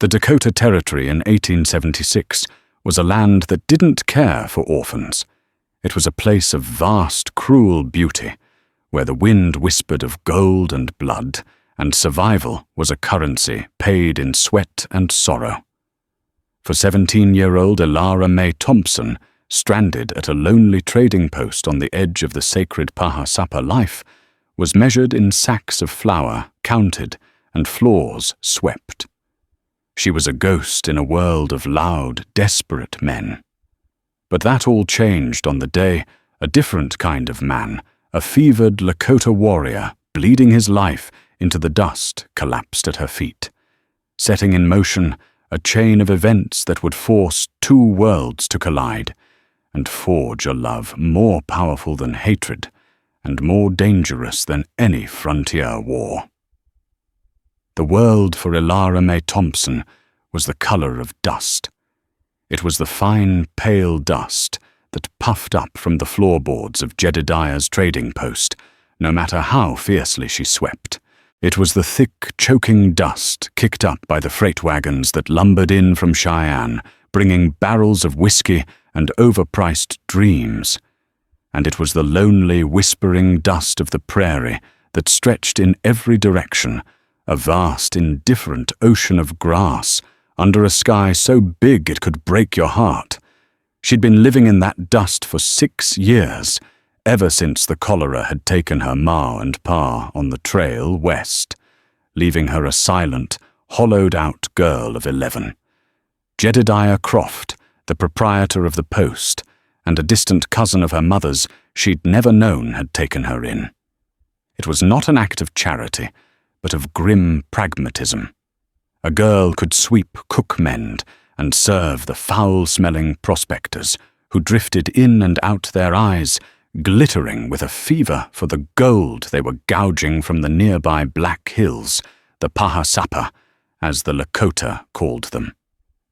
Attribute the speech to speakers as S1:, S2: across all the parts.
S1: The Dakota Territory in 1876 was a land that didn't care for orphans. It was a place of vast, cruel beauty, where the wind whispered of gold and blood, and survival was a currency paid in sweat and sorrow. For 17-year-old Elara Mae Thompson, stranded at a lonely trading post on the edge of the sacred Pahasapa life, was measured in sacks of flour, counted, and floors swept. She was a ghost in a world of loud, desperate men. But that all changed on the day a different kind of man, a fevered Lakota warrior, bleeding his life into the dust, collapsed at her feet, setting in motion a chain of events that would force two worlds to collide and forge a love more powerful than hatred and more dangerous than any frontier war. The world for Elara Mae Thompson was the color of dust. It was the fine, pale dust that puffed up from the floorboards of Jedodiah's trading post, no matter how fiercely she swept. It was the thick, choking dust kicked up by the freight wagons that lumbered in from Chaitan, bringing barrels of whiskey and overpriced dreams. And it was the lonely, whispering dust of the prairie that stretched in every direction, a vast, indifferent ocean of grass, under a sky so big it could break your heart. She'd been living in that dust for 6 years, ever since the cholera had taken her ma and pa on the trail west, leaving her a silent, hollowed-out girl of 11. Jedodiah Croft, the proprietor of the post, and a distant cousin of her mother's she'd never known had taken her in. It was not an act of charity, but of grim pragmatism. A girl could sweep cook-mend and serve the foul-smelling prospectors who drifted in and out their eyes, glittering with a fever for the gold they were gouging from the nearby Black Hills, the Pahasapa, as the Lakota called them.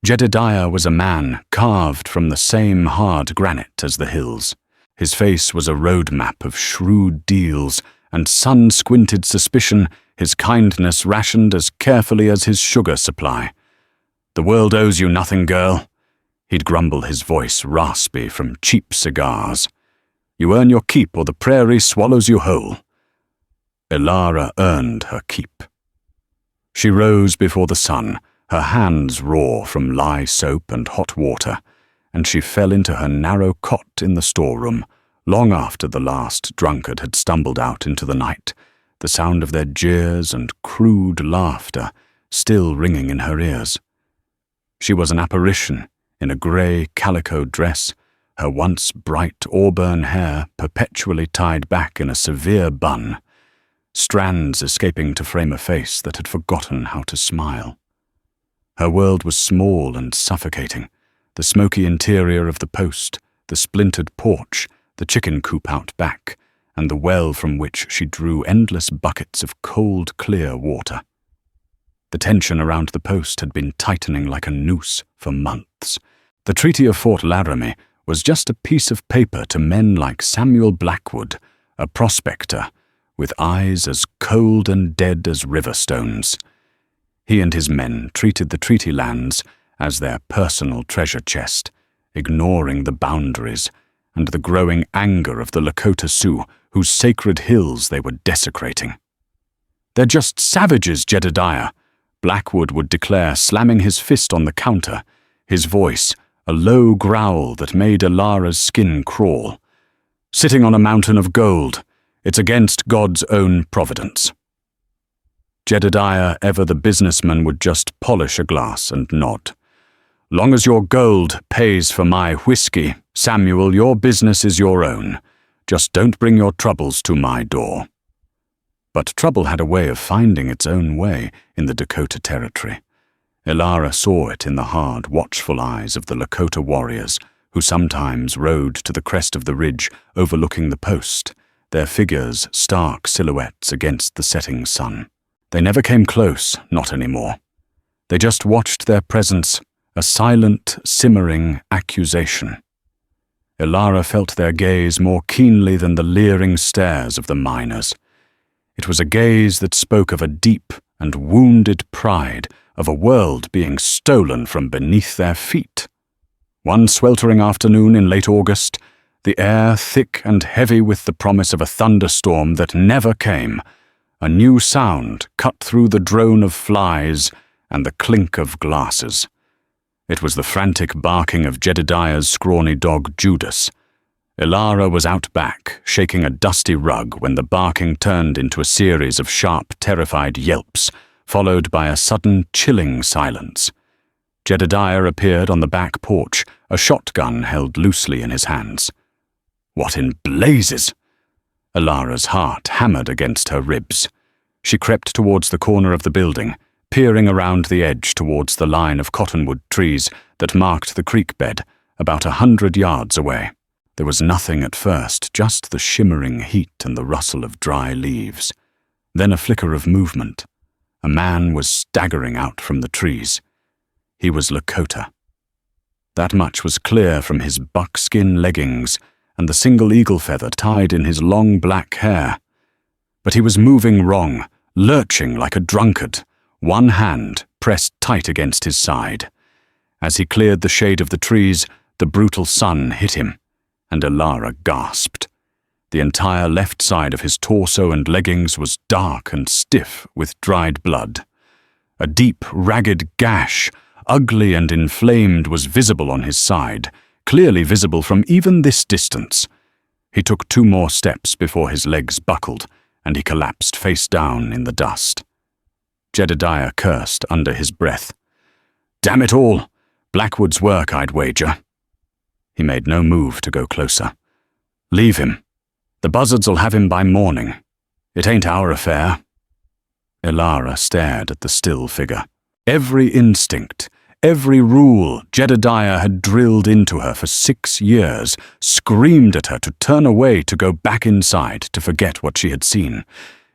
S1: Jedodiah was a man carved from the same hard granite as the hills. His face was a road map of shrewd deals and sun-squinted suspicion, his kindness rationed as carefully as his sugar supply. "The world owes you nothing, girl," he'd grumble, his voice raspy from cheap cigars. "You earn your keep or the prairie swallows you whole." Elara earned her keep. She rose before the sun, her hands raw from lye soap and hot water, and she fell into her narrow cot in the storeroom, long after the last drunkard had stumbled out into the night, the sound of their jeers and crude laughter still ringing in her ears. She was an apparition in a grey calico dress, her once bright auburn hair perpetually tied back in a severe bun, strands escaping to frame a face that had forgotten how to smile. Her world was small and suffocating, the smoky interior of the post, the splintered porch, the chicken coop out back, and the well from which she drew endless buckets of cold, clear water. The tension around the post had been tightening like a noose for months. The Treaty of Fort Laramie was just a piece of paper to men like Samuel Blackwood, a prospector, with eyes as cold and dead as river stones. He and his men treated the treaty lands as their personal treasure chest, ignoring the boundaries and the growing anger of the Lakota Sioux, whose sacred hills they were desecrating. "They're just savages, Jedodiah," Blackwood would declare, slamming his fist on the counter, his voice a low growl that made Elara's skin crawl. "Sitting on a mountain of gold, it's against God's own providence." Jedodiah, ever the businessman, would just polish a glass and nod. "Long as your gold pays for my whiskey, Samuel, your business is your own. Just don't bring your troubles to my door." But trouble had a way of finding its own way in the Dakota Territory. Elara saw it in the hard, watchful eyes of the Lakota warriors, who sometimes rode to the crest of the ridge overlooking the post, their figures stark silhouettes against the setting sun. They never came close, not anymore. They just watched their presence, a silent, simmering accusation. Elara felt their gaze more keenly than the leering stares of the miners. It was a gaze that spoke of a deep and wounded pride of a world being stolen from beneath their feet. One sweltering afternoon in late August, the air thick and heavy with the promise of a thunderstorm that never came, a new sound cut through the drone of flies and the clink of glasses. It was the frantic barking of Jedodiah's scrawny dog Judas. Elara was out back, shaking a dusty rug when the barking turned into a series of sharp, terrified yelps, followed by a sudden, chilling silence. Jedodiah appeared on the back porch, a shotgun held loosely in his hands. What in blazes? Elara's heart hammered against her ribs. She crept towards the corner of the building, peering around the edge towards the line of cottonwood trees that marked the creek bed, about 100 yards away. There was nothing at first, just the shimmering heat and the rustle of dry leaves. Then a flicker of movement. A man was staggering out from the trees. He was Lakota. That much was clear from his buckskin leggings and the single eagle feather tied in his long black hair. But he was moving wrong, lurching like a drunkard, one hand pressed tight against his side. As he cleared the shade of the trees, the brutal sun hit him, and Elara gasped. The entire left side of his torso and leggings was dark and stiff with dried blood. A deep, ragged gash, ugly and inflamed, was visible on his side, clearly visible from even this distance. He took 2 more steps before his legs buckled, and he collapsed face down in the dust. Jedodiah cursed under his breath. "Damn it all! Blackwood's work, I'd wager." He made no move to go closer. "Leave him. The buzzards'll have him by morning. It ain't our affair." Elara stared at the still figure. Every instinct, every rule Jedodiah had drilled into her for 6 years screamed at her to turn away, to go back inside, to forget what she had seen.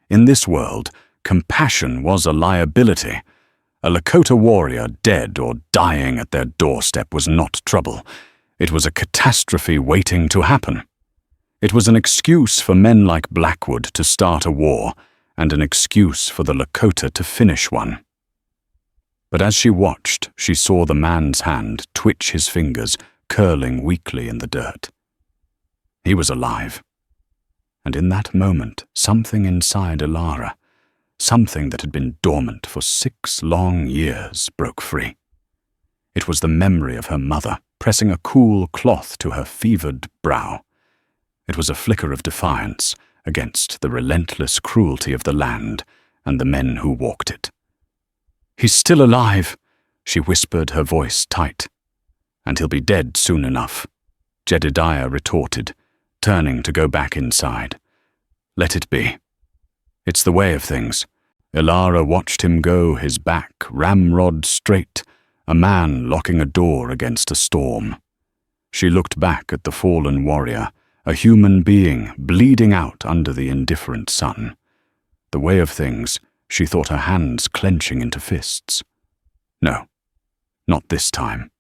S1: In this world, compassion was a liability. A Lakota warrior dead or dying at their doorstep was not trouble. It was a catastrophe waiting to happen. It was an excuse for men like Blackwood to start a war, and an excuse for the Lakota to finish one. But as she watched, she saw the man's hand twitch, his fingers curling weakly in the dirt. He was alive. And in that moment, something inside Elara, something that had been dormant for 6 long years, broke free. It was the memory of her mother, pressing a cool cloth to her fevered brow. It was a flicker of defiance against the relentless cruelty of the land and the men who walked it. "He's still alive," she whispered, her voice tight. "And he'll be dead soon enough," Jedodiah retorted, turning to go back inside. "Let it be. It's the way of things." Elara watched him go, his back ramrod straight, a man locking a door against a storm. She looked back at the fallen warrior, a human being bleeding out under the indifferent sun. The way of things, she thought, her hands clenching into fists. No, not this time.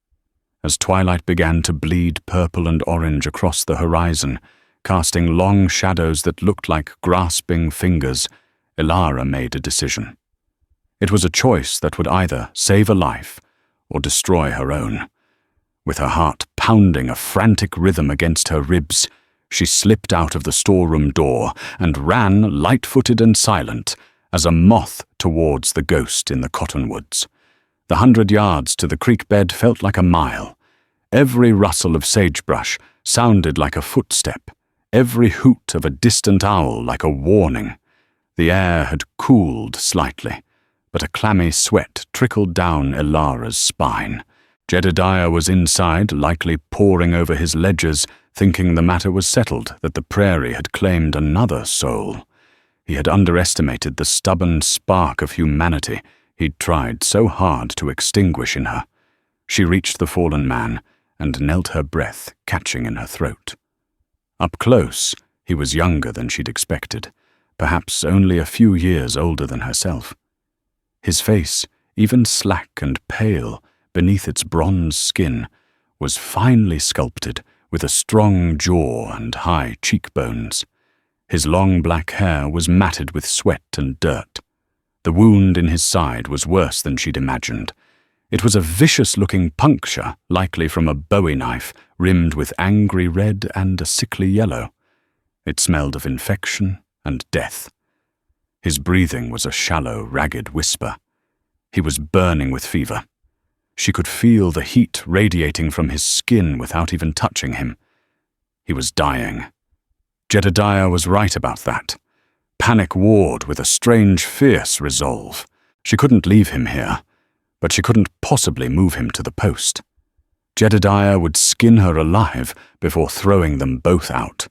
S1: As twilight began to bleed purple and orange across the horizon, casting long shadows that looked like grasping fingers, Elara made a decision. It was a choice that would either save a life or destroy her own. With her heart pounding a frantic rhythm against her ribs, she slipped out of the storeroom door and ran, light-footed and silent, as a moth towards the ghost in the cottonwoods. The 100 yards to the creek bed felt like a mile. Every rustle of sagebrush sounded like a footstep, every hoot of a distant owl like a warning. The air had cooled slightly, but a clammy sweat trickled down Elara's spine. Jedodiah was inside, likely poring over his ledgers, thinking the matter was settled, that the prairie had claimed another soul. He had underestimated the stubborn spark of humanity he'd tried so hard to extinguish in her. She reached the fallen man and knelt, her breath catching in her throat. Up close, he was younger than she'd expected, perhaps only a few years older than herself. His face, even slack and pale beneath its bronze skin, was finely sculpted with a strong jaw and high cheekbones. His long black hair was matted with sweat and dirt. The wound in his side was worse than she'd imagined. It was a vicious-looking puncture, likely from a bowie knife, rimmed with angry red and a sickly yellow. It smelled of infection and death. His breathing was a shallow, ragged whisper. He was burning with fever. She could feel the heat radiating from his skin without even touching him. He was dying. Jedodiah was right about that. Panic warred with a strange, fierce resolve. She couldn't leave him here, but she couldn't possibly move him to the post. Jedodiah would skin her alive before throwing them both out.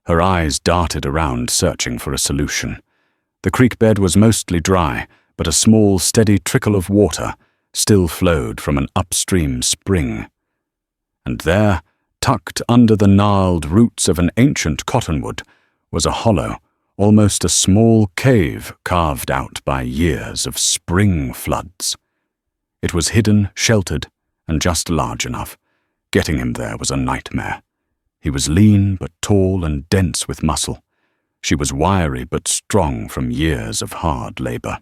S1: Her eyes darted around, searching for a solution. The creek bed was mostly dry, but a small, steady trickle of water still flowed from an upstream spring. And there, tucked under the gnarled roots of an ancient cottonwood, was a hollow, almost a small cave carved out by years of spring floods. It was hidden, sheltered, and just large enough. Getting him there was a nightmare. He was lean but tall and dense with muscle. She was wiry but strong from years of hard labor.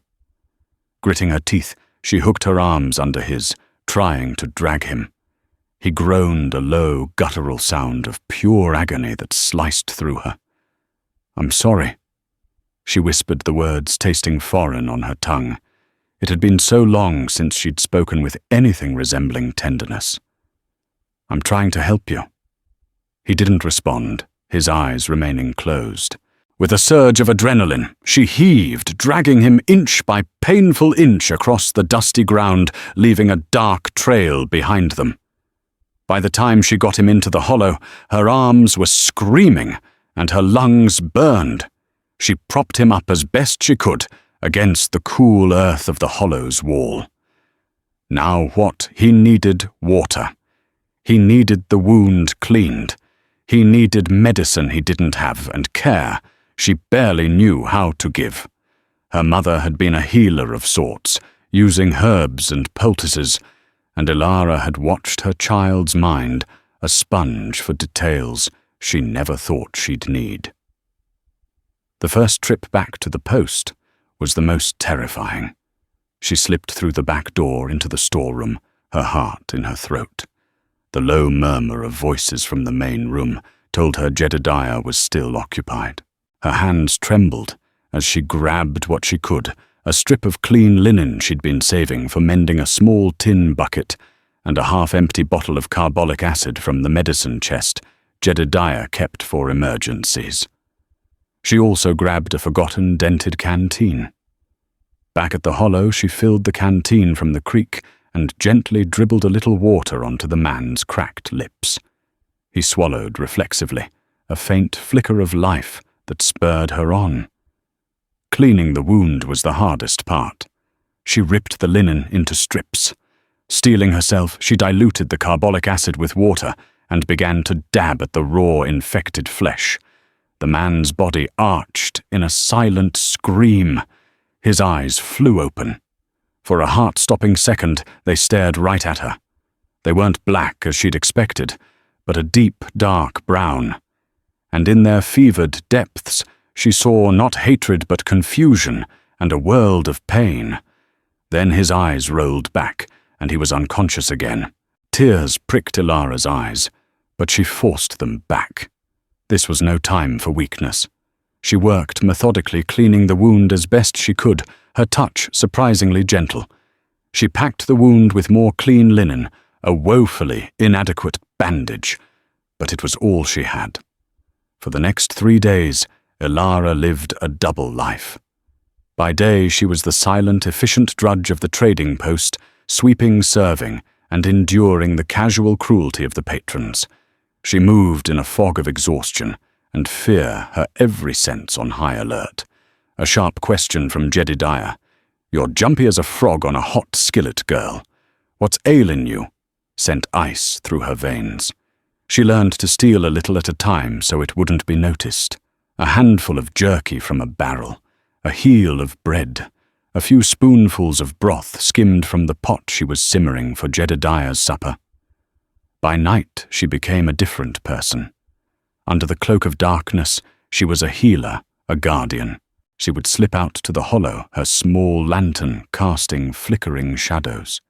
S1: Gritting her teeth, she hooked her arms under his, trying to drag him. He groaned a low, guttural sound of pure agony that sliced through her. "I'm sorry." She whispered the words, tasting foreign on her tongue. It had been so long since she'd spoken with anything resembling tenderness. "I'm trying to help you." He didn't respond, his eyes remaining closed. With a surge of adrenaline, she heaved, dragging him inch by painful inch across the dusty ground, leaving a dark trail behind them. By the time she got him into the hollow, her arms were screaming and her lungs burned. She propped him up as best she could against the cool earth of the hollow's wall. Now what? He needed water. He needed the wound cleaned. He needed medicine he didn't have and care she barely knew how to give. Her mother had been a healer of sorts, using herbs and poultices, and Elara had watched her child's mind, a sponge for details she never thought she'd need. The first trip back to the post was the most terrifying. She slipped through the back door into the storeroom, her heart in her throat. The low murmur of voices from the main room told her Jedodiah was still occupied. Her hands trembled as she grabbed what she could, a strip of clean linen she'd been saving for mending a small tin bucket, and a half-empty bottle of carbolic acid from the medicine chest Jedodiah kept for emergencies. She also grabbed a forgotten dented canteen. Back at the hollow, she filled the canteen from the creek and gently dribbled a little water onto the man's cracked lips. He swallowed reflexively, a faint flicker of life that spurred her on. Cleaning the wound was the hardest part. She ripped the linen into strips. Steeling herself, she diluted the carbolic acid with water and began to dab at the raw, infected flesh. The man's body arched in a silent scream. His eyes flew open. For a heart-stopping second, they stared right at her. They weren't black as she'd expected, but a deep, dark brown. And in their fevered depths, she saw not hatred but confusion and a world of pain. Then his eyes rolled back, and he was unconscious again. Tears pricked Elara's eyes, but she forced them back. This was no time for weakness. She worked methodically, cleaning the wound as best she could, her touch surprisingly gentle. She packed the wound with more clean linen, a woefully inadequate bandage, but it was all she had. For the next 3 days, Elara lived a double life. By day, she was the silent, efficient drudge of the trading post, sweeping, serving, and enduring the casual cruelty of the patrons. She moved in a fog of exhaustion, and fear her every sense on high alert. A sharp question from Jedodiah. "You're jumpy as a frog on a hot skillet, girl. What's ailing you?" Sent ice through her veins. She learned to steal a little at a time so it wouldn't be noticed. A handful of jerky from a barrel, a heel of bread, a few spoonfuls of broth skimmed from the pot she was simmering for Jedodiah's supper. By night, she became a different person. Under the cloak of darkness, she was a healer, a guardian. She would slip out to the hollow, her small lantern casting flickering shadows.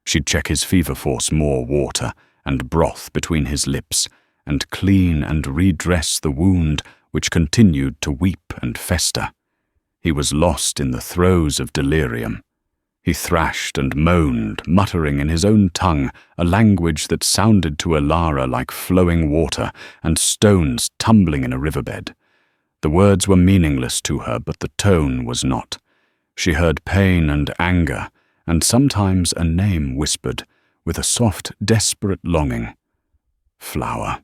S1: She'd check his fever force more water and broth between his lips, and clean and redress the wound which continued to weep and fester. He was lost in the throes of delirium. He thrashed and moaned, muttering in his own tongue a language that sounded to Elara like flowing water and stones tumbling in a riverbed. The words were meaningless to her, but the tone was not. She heard pain and anger, and sometimes a name whispered, with a soft, desperate longing. Flower.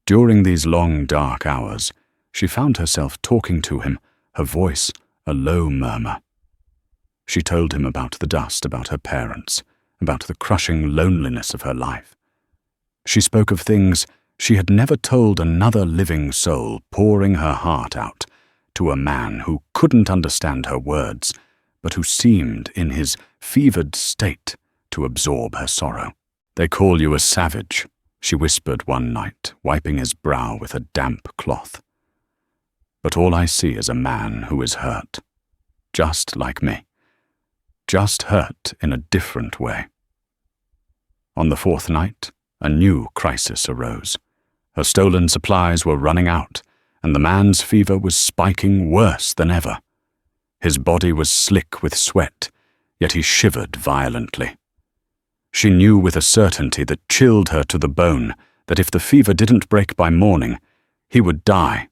S1: During these long, dark hours, she found herself talking to him, her voice a low murmur. She told him about the dust, about her parents, about the crushing loneliness of her life. She spoke of things she had never told another living soul, pouring her heart out to a man who couldn't understand her words, but who seemed, in his fevered state, to absorb her sorrow. "They call you a savage," she whispered one night, wiping his brow with a damp cloth. "But all I see is a man who is hurt, just like me. Just hurt in a different way." On the fourth night, a new crisis arose. Her stolen supplies were running out, and the man's fever was spiking worse than ever. His body was slick with sweat, yet he shivered violently. She knew with a certainty that chilled her to the bone that if the fever didn't break by morning, he would die.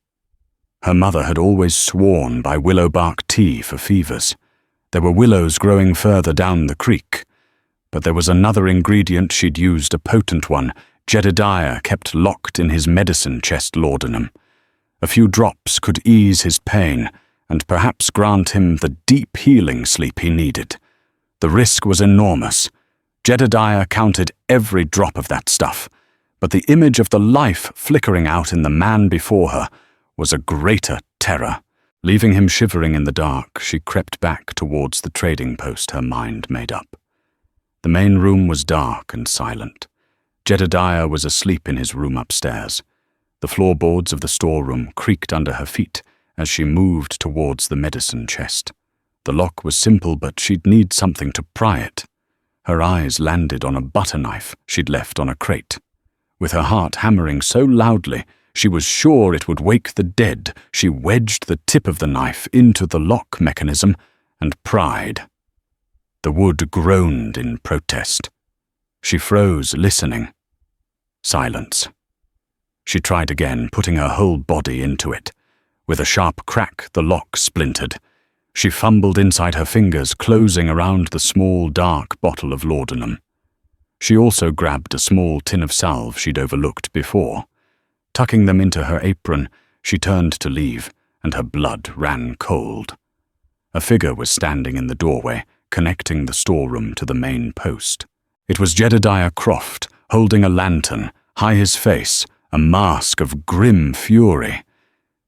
S1: Her mother had always sworn by willow bark tea for fevers. There were willows growing further down the creek, but there was another ingredient she'd used, a potent one, Jedodiah kept locked in his medicine chest laudanum. A few drops could ease his pain and perhaps grant him the deep healing sleep he needed. The risk was enormous. Jedodiah counted every drop of that stuff, but the image of the life flickering out in the man before her was a greater terror. Leaving him shivering in the dark, she crept back towards the trading post her mind made up. The main room was dark and silent. Jedodiah was asleep in his room upstairs. The floorboards of the storeroom creaked under her feet as she moved towards the medicine chest. The lock was simple, but she'd need something to pry it. Her eyes landed on a butter knife she'd left on a crate. With her heart hammering so loudly, she was sure it would wake the dead. She wedged the tip of the knife into the lock mechanism and pried. The wood groaned in protest. She froze, listening. Silence. She tried again, putting her whole body into it. With a sharp crack, the lock splintered. She fumbled inside her fingers, closing around the small, dark bottle of laudanum. She also grabbed a small tin of salve she'd overlooked before. Tucking them into her apron, she turned to leave, and her blood ran cold. A figure was standing in the doorway, connecting the storeroom to the main post. It was Jedodiah Croft, holding a lantern, high his face, a mask of grim fury.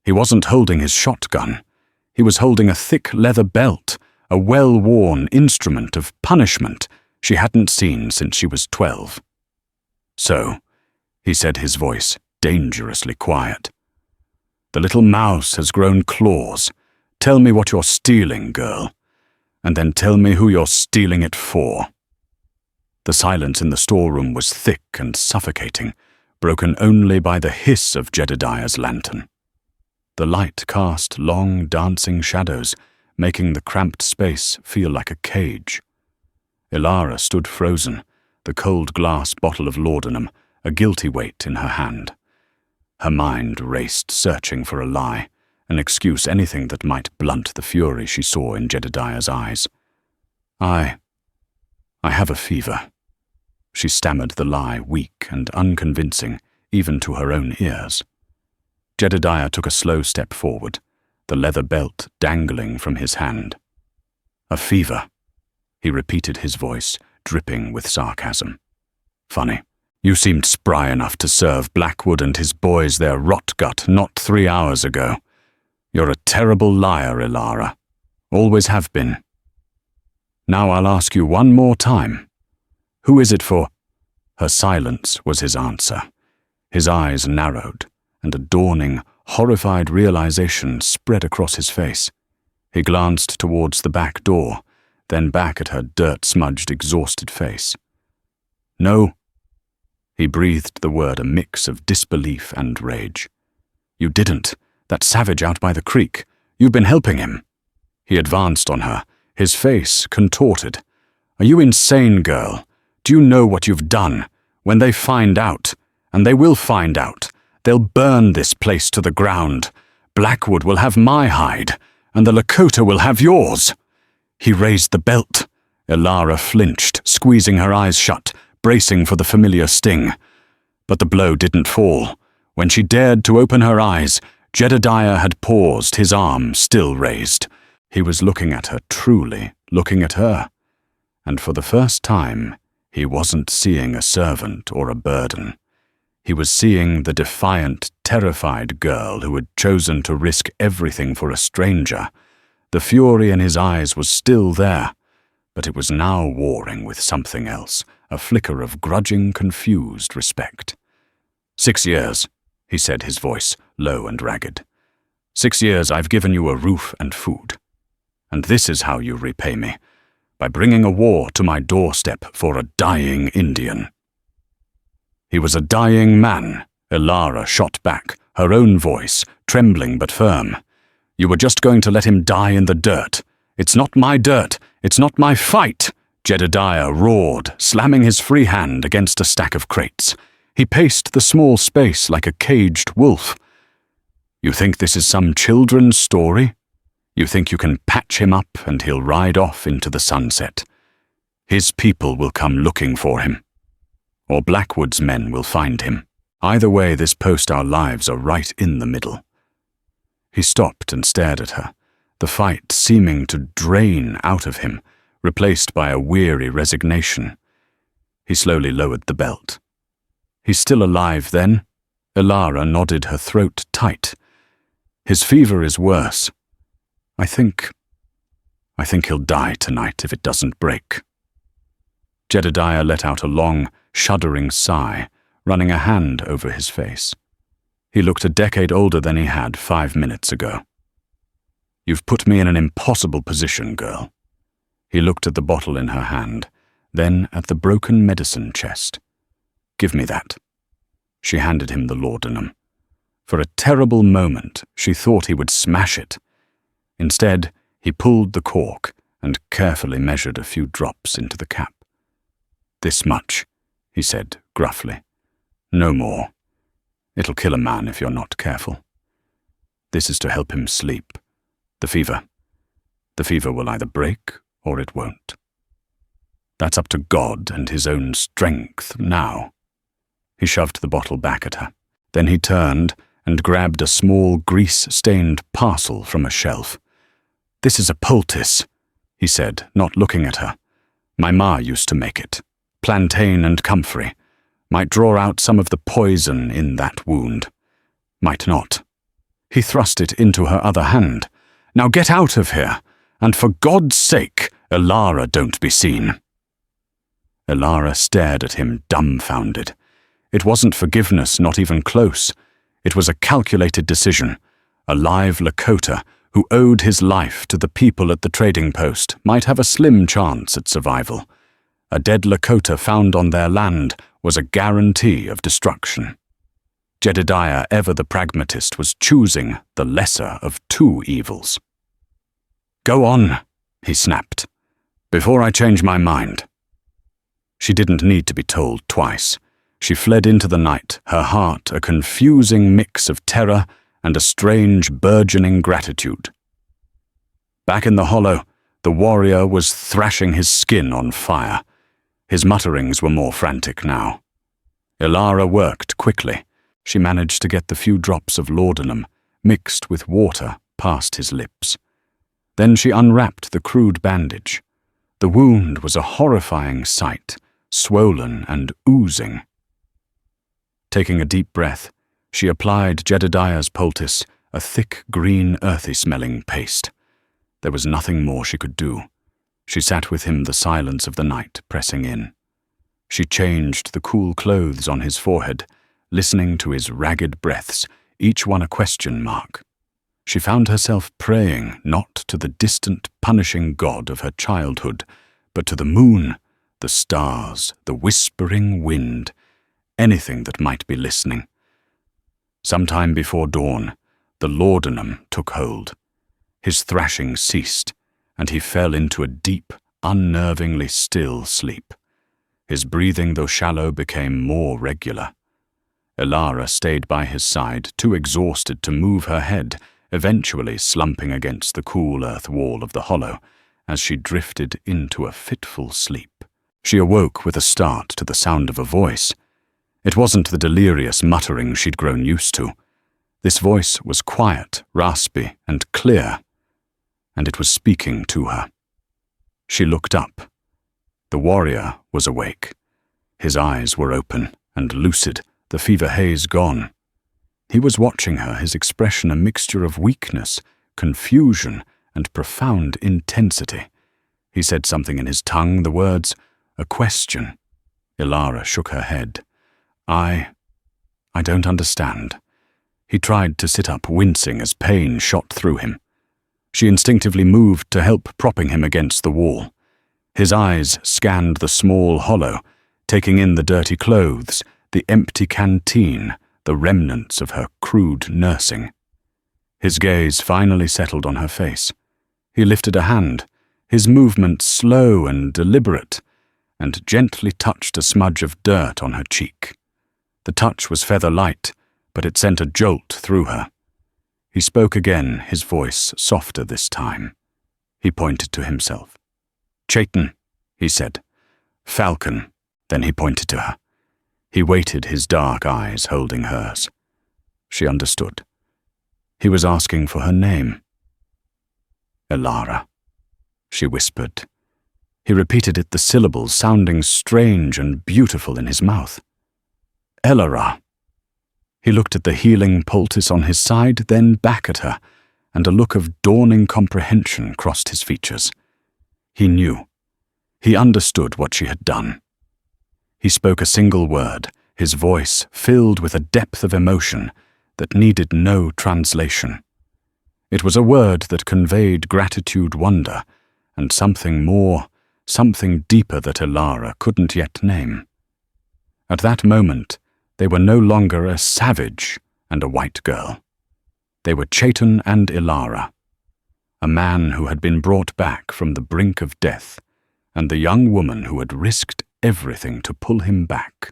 S1: He wasn't holding his shotgun. He was holding a thick leather belt, a well-worn instrument of punishment she hadn't seen since she was 12. "So," he said, his voice dangerously quiet, "the little mouse has grown claws. Tell me what you're stealing, girl, and then tell me who you're stealing it for." The silence in the storeroom was thick and suffocating, broken only by the hiss of Jedodiah's lantern. The light cast long, dancing shadows, making the cramped space feel like a cage. Elara stood frozen, the cold glass bottle of laudanum, a guilty weight in her hand. Her mind raced, searching for a lie, an excuse, anything that might blunt the fury she saw in Jedodiah's eyes. I have a fever." She stammered the lie, weak and unconvincing, even to her own ears. Jedodiah took a slow step forward, the leather belt dangling from his hand. "A fever," he repeated, his voice dripping with sarcasm. "Funny. You seemed spry enough to serve Blackwood and his boys their rot-gut not 3 hours ago. You're a terrible liar, Elara. Always have been. Now I'll ask you one more time. Who is it for?" Her silence was his answer. His eyes narrowed, and a dawning, Horrified realization spread across his face. He glanced towards the back door, then back at her dirt-smudged, exhausted face. "No." He breathed the word a mix of disbelief and rage. "You didn't. That savage out by the creek. You've been helping him." He advanced on her, his face contorted. "Are you insane, girl? Do you know what you've done? When they find out, and they will find out, they'll burn this place to the ground. Blackwood will have my hide, and the Lakota will have yours." He raised the belt. Elara flinched, squeezing her eyes shut, bracing for the familiar sting. But the blow didn't fall. When she dared to open her eyes, Jedodiah had paused, his arm still raised. He was looking at her, truly looking at her. And for the first time, he wasn't seeing a servant or a burden. He was seeing the defiant, terrified girl who had chosen to risk everything for a stranger. The fury in his eyes was still there, but it was now warring with something else, a flicker of grudging, confused respect. 6 years, he said, his voice low and ragged. 6 years I've given you a roof and food. And this is how you repay me, by bringing a war to my doorstep for a dying Indian. He was a dying man, Elara shot back, her own voice, trembling but firm. You were just going to let him die in the dirt. It's not my dirt. It's not my fight. Jedodiah roared, slamming his free hand against a stack of crates. He paced the small space like a caged wolf. You think this is some children's story? You think you can patch him up and he'll ride off into the sunset? His people will come looking for him. Or Blackwood's men will find him. Either way, this post our lives are right in the middle. He stopped and stared at her, the fight seeming to drain out of him, replaced by a weary resignation. He slowly lowered the belt. He's still alive, then? Elara nodded, her throat tight. His fever is worse. I think he'll die tonight if it doesn't break. Jedodiah let out a long, shuddering sigh, running a hand over his face. He looked a decade older than he had 5 minutes ago. You've put me in an impossible position, girl. He looked at the bottle in her hand, then at the broken medicine chest. Give me that. She handed him the laudanum. For a terrible moment, she thought he would smash it. Instead, he pulled the cork and carefully measured a few drops into the cap. This much, he said gruffly. No more. It'll kill a man if you're not careful. This is to help him sleep. The fever will either break or it won't. That's up to God and his own strength now. He shoved the bottle back at her. Then he turned and grabbed a small grease-stained parcel from a shelf. This is a poultice, he said, not looking at her. My ma used to make it. Plantain and comfrey. Might draw out some of the poison in that wound. Might not. He thrust it into her other hand. Now get out of here, and for God's sake, Elara, don't be seen. Elara stared at him, dumbfounded. It wasn't forgiveness, not even close. It was a calculated decision. A live Lakota, who owed his life to the people at the trading post, might have a slim chance at survival. A dead Lakota found on their land was a guarantee of destruction. Jedodiah, ever the pragmatist, was choosing the lesser of two evils. Go on, he snapped, before I change my mind. She didn't need to be told twice. She fled into the night, her heart a confusing mix of terror and a strange, burgeoning gratitude. Back in the hollow, the warrior was thrashing his skin on fire. His mutterings were more frantic now. Elara worked quickly. She managed to get the few drops of laudanum, mixed with water, past his lips. Then she unwrapped the crude bandage. The wound was a horrifying sight, swollen and oozing. Taking a deep breath, she applied Jedodiah's poultice, a thick, green, earthy-smelling paste. There was nothing more she could do. She sat with him, the silence of the night pressing in. She changed the cool clothes on his forehead, listening to his ragged breaths, each one a question mark. She found herself praying not to the distant, punishing god of her childhood, but to the moon, the stars, the whispering wind, anything that might be listening. Sometime before dawn, the laudanum took hold. His thrashing ceased, and he fell into a deep, unnervingly still sleep. His breathing, though shallow, became more regular. Elara stayed by his side, too exhausted to move her head, eventually slumping against the cool earth wall of the hollow as she drifted into a fitful sleep. She awoke with a start to the sound of a voice. It wasn't the delirious muttering she'd grown used to. This voice was quiet, raspy, and clear, and it was speaking to her. She looked up. The warrior was awake. His eyes were open and lucid, the fever haze gone. He was watching her, his expression a mixture of weakness, confusion, and profound intensity. He said something in his tongue, the words, "A question." Elara shook her head. I don't understand." He tried to sit up, wincing as pain shot through him. She instinctively moved to help, propping him against the wall. His eyes scanned the small hollow, taking in the dirty clothes, the empty canteen, the remnants of her crude nursing. His gaze finally settled on her face. He lifted a hand, his movement slow and deliberate, and gently touched a smudge of dirt on her cheek. The touch was feather-light, but it sent a jolt through her. He spoke again, his voice softer this time. He pointed to himself. "Chaitan," he said. "Falcon," then he pointed to her. He waited, his dark eyes holding hers. She understood. He was asking for her name. "Elara," she whispered. He repeated it, the syllables sounding strange and beautiful in his mouth. "Elara." He looked at the healing poultice on his side, then back at her, and a look of dawning comprehension crossed his features. He knew. He understood what she had done. He spoke a single word, his voice filled with a depth of emotion that needed no translation. It was a word that conveyed gratitude, wonder, and something more, something deeper that Elara couldn't yet name. At that moment, they were no longer a savage and a white girl. They were Chaitan and Elara, a man who had been brought back from the brink of death, and the young woman who had risked everything to pull him back.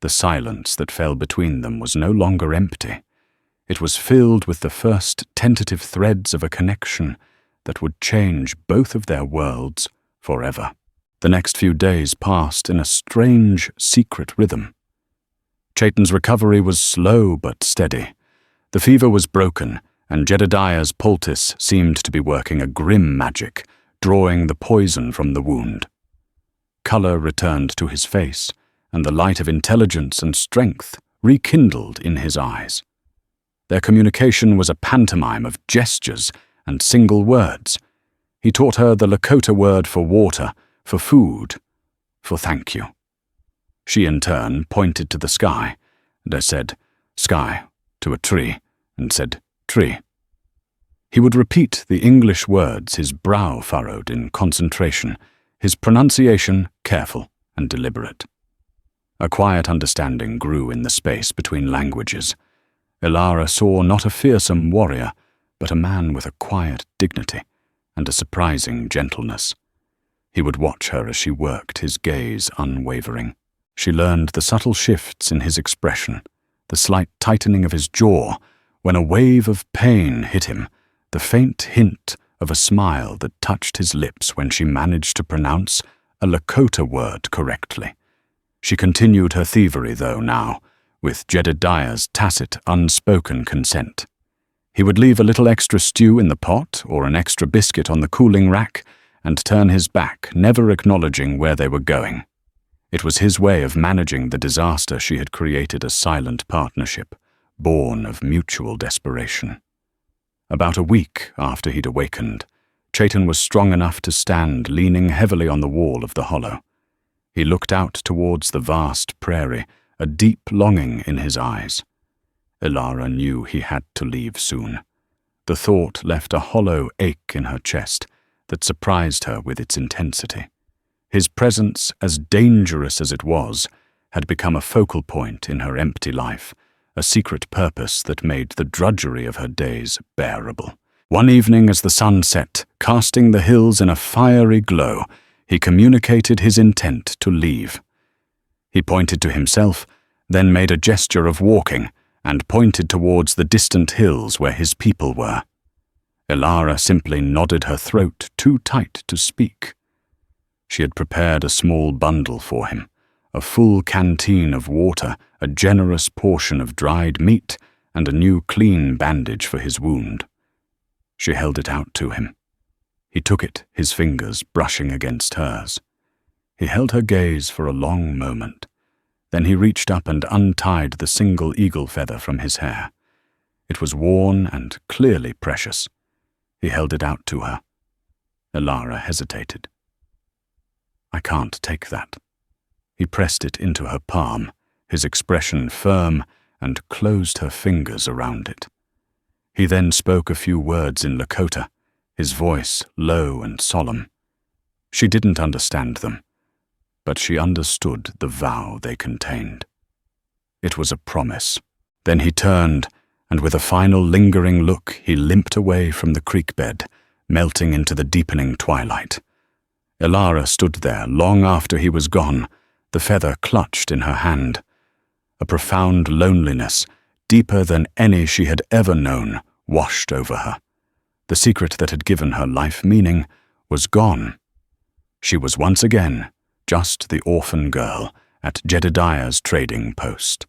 S1: The silence that fell between them was no longer empty. It was filled with the first tentative threads of a connection that would change both of their worlds forever. The next few days passed in a strange, secret rhythm. Chaitan's recovery was slow but steady. The fever was broken, and Jedodiah's poultice seemed to be working a grim magic, drawing the poison from the wound. Color returned to his face, and the light of intelligence and strength rekindled in his eyes. Their communication was a pantomime of gestures and single words. He taught her the Lakota word for water, for food, for thank you. She in turn pointed to the sky, and I said, "Sky," to a tree, and said, "Tree." He would repeat the English words, his brow furrowed in concentration, his pronunciation careful and deliberate. A quiet understanding grew in the space between languages. Elara saw not a fearsome warrior, but a man with a quiet dignity and a surprising gentleness. He would watch her as she worked, his gaze unwavering. She learned the subtle shifts in his expression, the slight tightening of his jaw when a wave of pain hit him, the faint hint of a smile that touched his lips when she managed to pronounce a Lakota word correctly. She continued her thievery, though, now, with Jedodiah's tacit, unspoken consent. He would leave a little extra stew in the pot or an extra biscuit on the cooling rack and turn his back, never acknowledging where they were going. It was his way of managing the disaster she had created, a silent partnership, born of mutual desperation. About a week after he'd awakened, Chaitan was strong enough to stand leaning heavily on the wall of the hollow. He looked out towards the vast prairie, a deep longing in his eyes. Elara knew he had to leave soon. The thought left a hollow ache in her chest that surprised her with its intensity. His presence, as dangerous as it was, had become a focal point in her empty life, a secret purpose that made the drudgery of her days bearable. One evening as the sun set, casting the hills in a fiery glow, he communicated his intent to leave. He pointed to himself, then made a gesture of walking, and pointed towards the distant hills where his people were. Elara simply nodded her throat too tight to speak. She had prepared a small bundle for him, a full canteen of water, a generous portion of dried meat, and a new clean bandage for his wound. She held it out to him. He took it, his fingers brushing against hers. He held her gaze for a long moment. Then he reached up and untied the single eagle feather from his hair. It was worn and clearly precious. He held it out to her. Elara hesitated. "I can't take that." He pressed it into her palm, his expression firm, and closed her fingers around it. He then spoke a few words in Lakota, his voice low and solemn. She didn't understand them, but she understood the vow they contained. It was a promise. Then he turned, and with a final lingering look, he limped away from the creek bed, melting into the deepening twilight. Elara stood there long after he was gone, the feather clutched in her hand. A profound loneliness, deeper than any she had ever known, washed over her. The secret that had given her life meaning was gone. She was once again just the orphan girl at Jedodiah's trading post.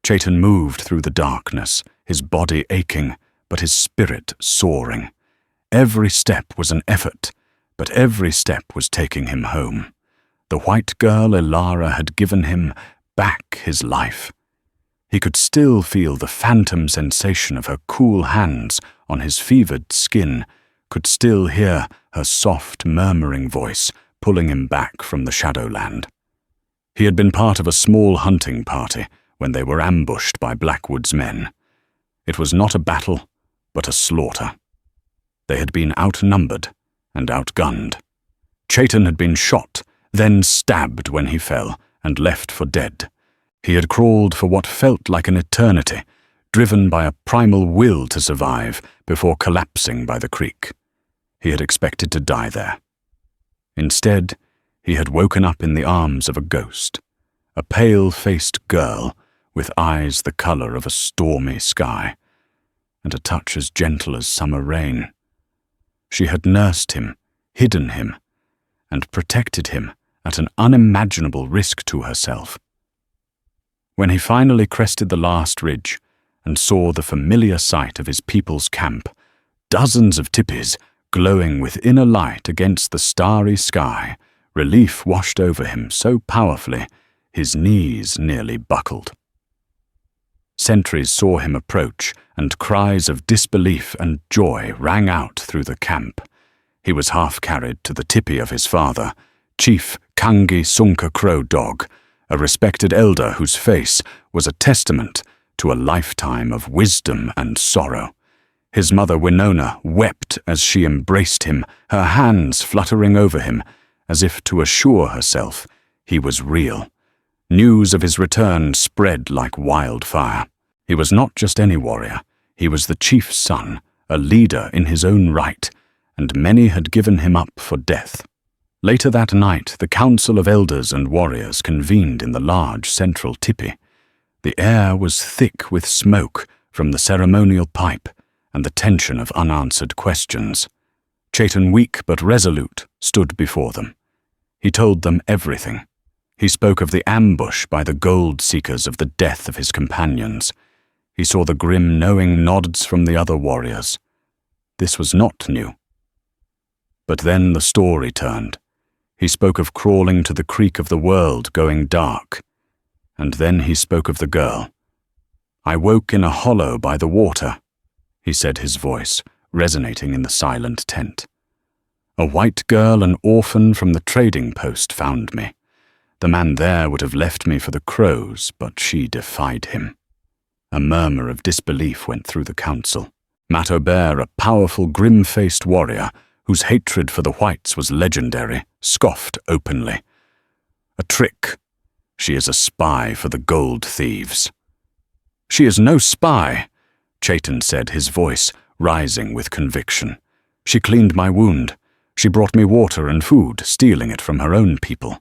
S1: Chaitan moved through the darkness, his body aching, but his spirit soaring. Every step was an effort, but every step was taking him home. The white girl Elara had given him back his life. He could still feel the phantom sensation of her cool hands on his fevered skin, could still hear her soft, murmuring voice pulling him back from the Shadowland. He had been part of a small hunting party when they were ambushed by Blackwood's men. It was not a battle, but a slaughter. They had been outnumbered and outgunned. Chaitan had been shot, then stabbed when he fell, and left for dead. He had crawled for what felt like an eternity, driven by a primal will to survive before collapsing by the creek. He had expected to die there. Instead, he had woken up in the arms of a ghost, a pale-faced girl with eyes the color of a stormy sky, and a touch as gentle as summer rain. She had nursed him, hidden him, and protected him at an unimaginable risk to herself. When he finally crested the last ridge and saw the familiar sight of his people's camp, dozens of tipis glowing with inner light against the starry sky, relief washed over him so powerfully his knees nearly buckled. Sentries saw him approach, and cries of disbelief and joy rang out through the camp. He was half-carried to the tipi of his father, Chief Kangi Sunka Crow Dog, a respected elder whose face was a testament to a lifetime of wisdom and sorrow. His mother Winona wept as she embraced him, her hands fluttering over him, as if to assure herself he was real. News of his return spread like wildfire. He was not just any warrior. He was the chief's son, a leader in his own right, and many had given him up for death. Later that night, the council of elders and warriors convened in the large central tipi. The air was thick with smoke from the ceremonial pipe and the tension of unanswered questions. Chaitan, weak but resolute, stood before them. He told them everything. He spoke of the ambush by the gold seekers, of the death of his companions. He saw the grim, knowing nods from the other warriors. This was not new. But then the story turned. He spoke of crawling to the creek of the world going dark. And then he spoke of the girl. "I woke in a hollow by the water," he said, his voice resonating in the silent tent. "A white girl, an orphan from the trading post, found me. The man there would have left me for the crows, but she defied him." A murmur of disbelief went through the council. Matobert, a powerful, grim-faced warrior whose hatred for the whites was legendary, scoffed openly. A trick. She is a spy for the gold thieves. She is no spy, Chaitan said, his voice rising with conviction. She cleaned my wound. She brought me water and food, stealing it from her own people.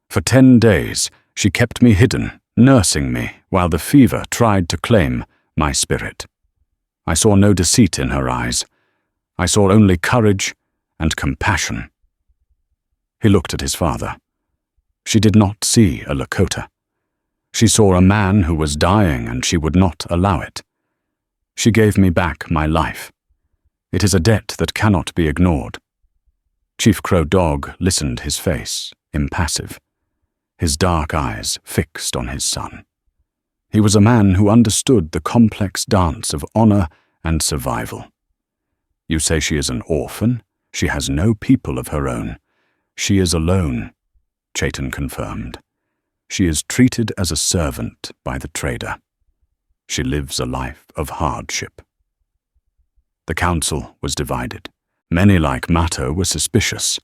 S1: For 10 days, she kept me hidden, nursing me, while the fever tried to claim my spirit. I saw no deceit in her eyes. I saw only courage and compassion. He looked at his father. She did not see a Lakota. She saw a man who was dying, and she would not allow it. She gave me back my life. It is a debt that cannot be ignored. Chief Crow Dog listened, his face impassive, his dark eyes fixed on his son. He was a man who understood the complex dance of honor and survival. You say she is an orphan? She has no people of her own. She is alone, Chaitan confirmed. She is treated as a servant by the trader. She lives a life of hardship. The council was divided. Many like Matto were suspicious.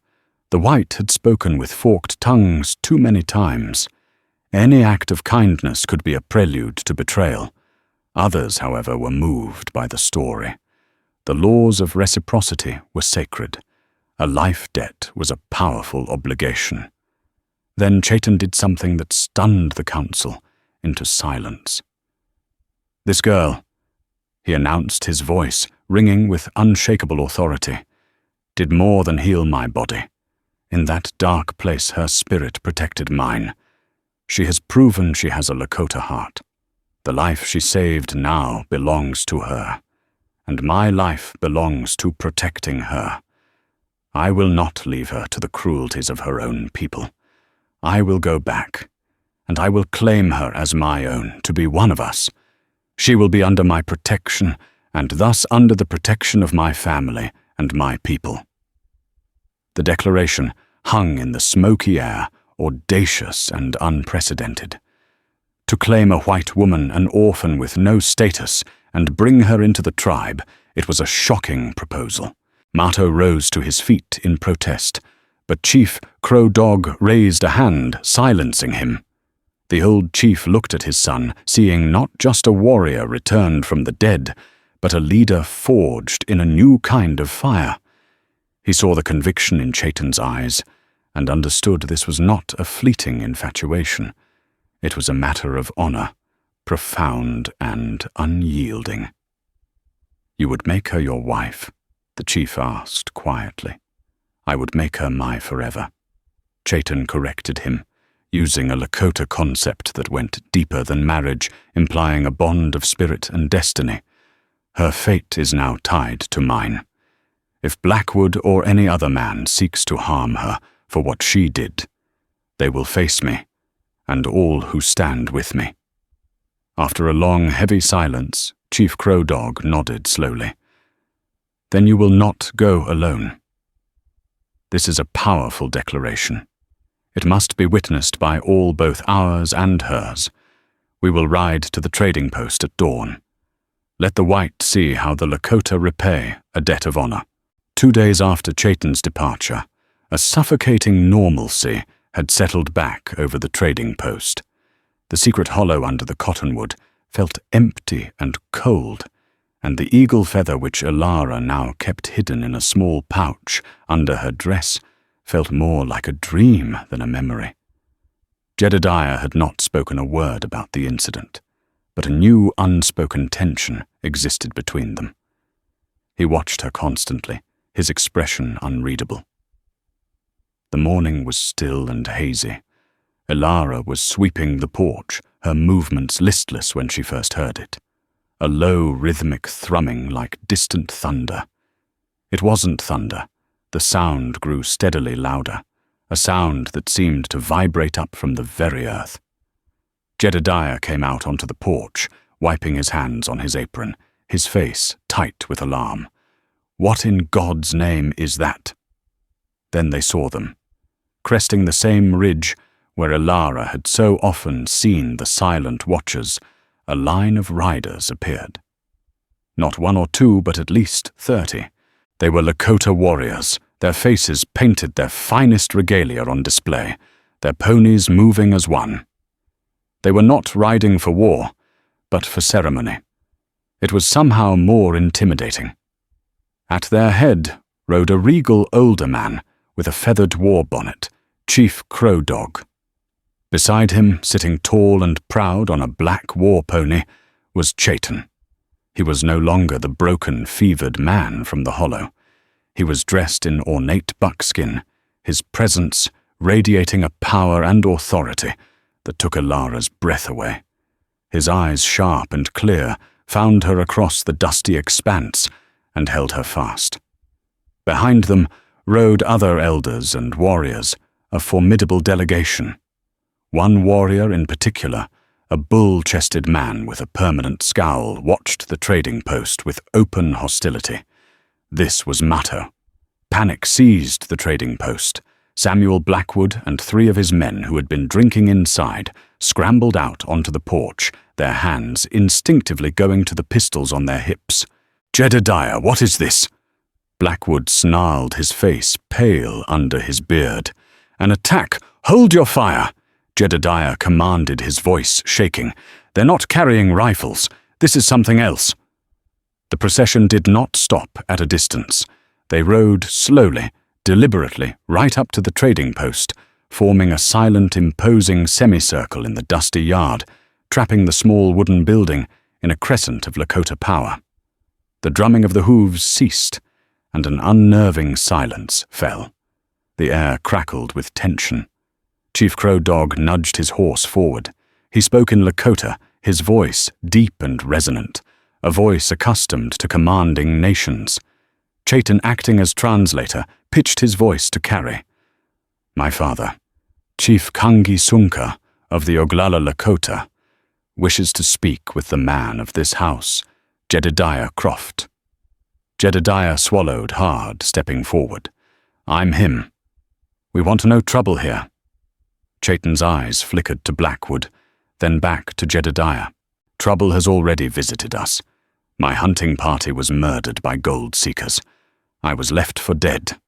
S1: The white had spoken with forked tongues too many times. Any act of kindness could be a prelude to betrayal. Others, however, were moved by the story. The laws of reciprocity were sacred. A life debt was a powerful obligation. Then Chaitan did something that stunned the council into silence. This girl, he announced, his voice ringing with unshakable authority, did more than heal my body. In that dark place her spirit protected mine. She has proven she has a Lakota heart. The life she saved now belongs to her, and my life belongs to protecting her. I will not leave her to the cruelties of her own people. I will go back, and I will claim her as my own, to be one of us. She will be under my protection, and thus under the protection of my family and my people. The declaration hung in the smoky air, audacious and unprecedented. To claim a white woman, an orphan with no status, and bring her into the tribe, it was a shocking proposal. Matto rose to his feet in protest, but Chief Crow Dog raised a hand, silencing him. The old chief looked at his son, seeing not just a warrior returned from the dead, but a leader forged in a new kind of fire. He saw the conviction in Chaitan's eyes, and understood this was not a fleeting infatuation. It was a matter of honor, profound and unyielding. "You would make her your wife?" the chief asked quietly. "I would make her my forever." Chaitan corrected him, using a Lakota concept that went deeper than marriage, implying a bond of spirit and destiny. Her fate is now tied to mine. If Blackwood or any other man seeks to harm her for what she did, they will face me, and all who stand with me. After a long, heavy silence, Chief Crow Dog nodded slowly. "Then you will not go alone. This is a powerful declaration. It must be witnessed by all, both ours and hers. We will ride to the trading post at dawn. Let the white see how the Lakota repay a debt of honor." 2 days after Chaitan's departure, a suffocating normalcy had settled back over the trading post. The secret hollow under the cottonwood felt empty and cold, and the eagle feather which Elara now kept hidden in a small pouch under her dress felt more like a dream than a memory. Jedodiah had not spoken a word about the incident, but a new unspoken tension existed between them. He watched her constantly, his expression unreadable. The morning was still and hazy. Elara was sweeping the porch, her movements listless when she first heard it. A low, rhythmic thrumming like distant thunder. It wasn't thunder. The sound grew steadily louder, a sound that seemed to vibrate up from the very earth. Jedodiah came out onto the porch, wiping his hands on his apron, his face tight with alarm. "What in God's name is that?" Then they saw them, cresting the same ridge where Elara had so often seen the silent watchers, a line of riders appeared. Not one or two, but at least 30. They were Lakota warriors, their faces painted their finest regalia on display, their ponies moving as one. They were not riding for war, but for ceremony. It was somehow more intimidating. At their head rode a regal older man with a feathered war bonnet, Chief Crow Dog. Beside him, sitting tall and proud on a black war pony, was Chaitan. He was no longer the broken, fevered man from the hollow. He was dressed in ornate buckskin, his presence radiating a power and authority that took Elara's breath away. His eyes, sharp and clear, found her across the dusty expanse and held her fast. Behind them rode other elders and warriors, a formidable delegation. One warrior in particular, a bull-chested man with a permanent scowl, watched the trading post with open hostility. This was Matto. Panic seized the trading post. Samuel Blackwood and 3 of his men who had been drinking inside scrambled out onto the porch, their hands instinctively going to the pistols on their hips. "Jedodiah, what is this?" Blackwood snarled, his face pale under his beard. "An attack! Hold your fire!" Jedodiah commanded, his voice shaking. "They're not carrying rifles. This is something else." The procession did not stop at a distance. They rode slowly, deliberately, right up to the trading post, forming a silent, imposing semicircle in the dusty yard, trapping the small wooden building in a crescent of Lakota power. The drumming of the hooves ceased, and an unnerving silence fell. The air crackled with tension. Chief Crow Dog nudged his horse forward. He spoke in Lakota, his voice deep and resonant, a voice accustomed to commanding nations. Chaitan, acting as translator, pitched his voice to carry. "My father, Chief Kangi Sunka of the Oglala Lakota, wishes to speak with the man of this house, Jedodiah Croft." Jedodiah swallowed hard, stepping forward. "I'm him. We want no trouble here." Chaitan's eyes flickered to Blackwood, then back to Jedodiah. "Trouble has already visited us. My hunting party was murdered by gold seekers. I was left for dead."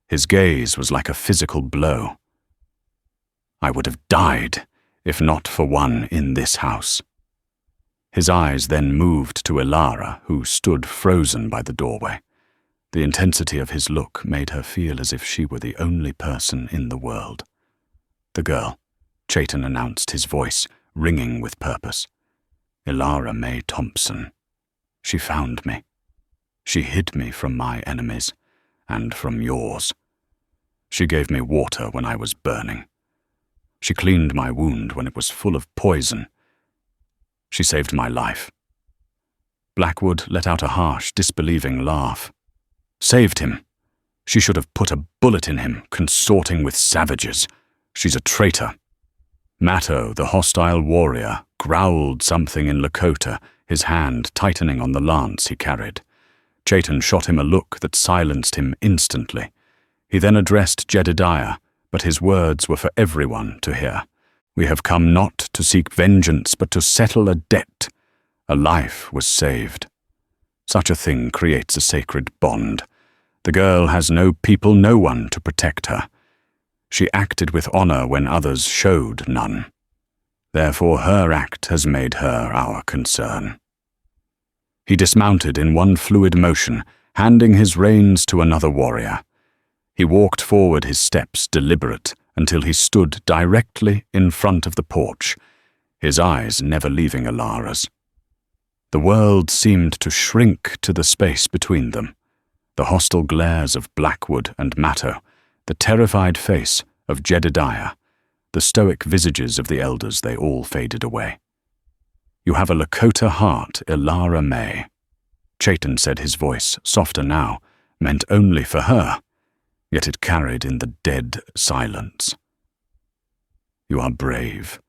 S1: His gaze was like a physical blow. "I would have died if not for one in this house." His eyes then moved to Elara, who stood frozen by the doorway. The intensity of his look made her feel as if she were the only person in the world. "The girl," Chaitan announced, his voice ringing with purpose. "Elara May Thompson. She found me. She hid me from my enemies, and from yours. She gave me water when I was burning. She cleaned my wound when it was full of poison. She saved my life." Blackwood let out a harsh, disbelieving laugh. "Saved him? She should have put a bullet in him, consorting with savages. She's a traitor." Matto, the hostile warrior, growled something in Lakota, his hand tightening on the lance he carried. Chaitan shot him a look that silenced him instantly. He then addressed Jedodiah, but his words were for everyone to hear. "We have come not to seek vengeance, but to settle a debt. A life was saved. Such a thing creates a sacred bond. The girl has no people, no one to protect her. She acted with honor when others showed none. Therefore her act has made her our concern." He dismounted in one fluid motion, handing his reins to another warrior. He walked forward, his steps deliberate, until he stood directly in front of the porch, his eyes never leaving Elara's. The world seemed to shrink to the space between them. The hostile glares of Blackwood and Matto, the terrified face of Jedodiah, the stoic visages of the elders, they all faded away. "You have a Lakota heart, Elara May." Chaitan said, his voice, softer now, meant only for her, yet it carried in the dead silence. "You are brave,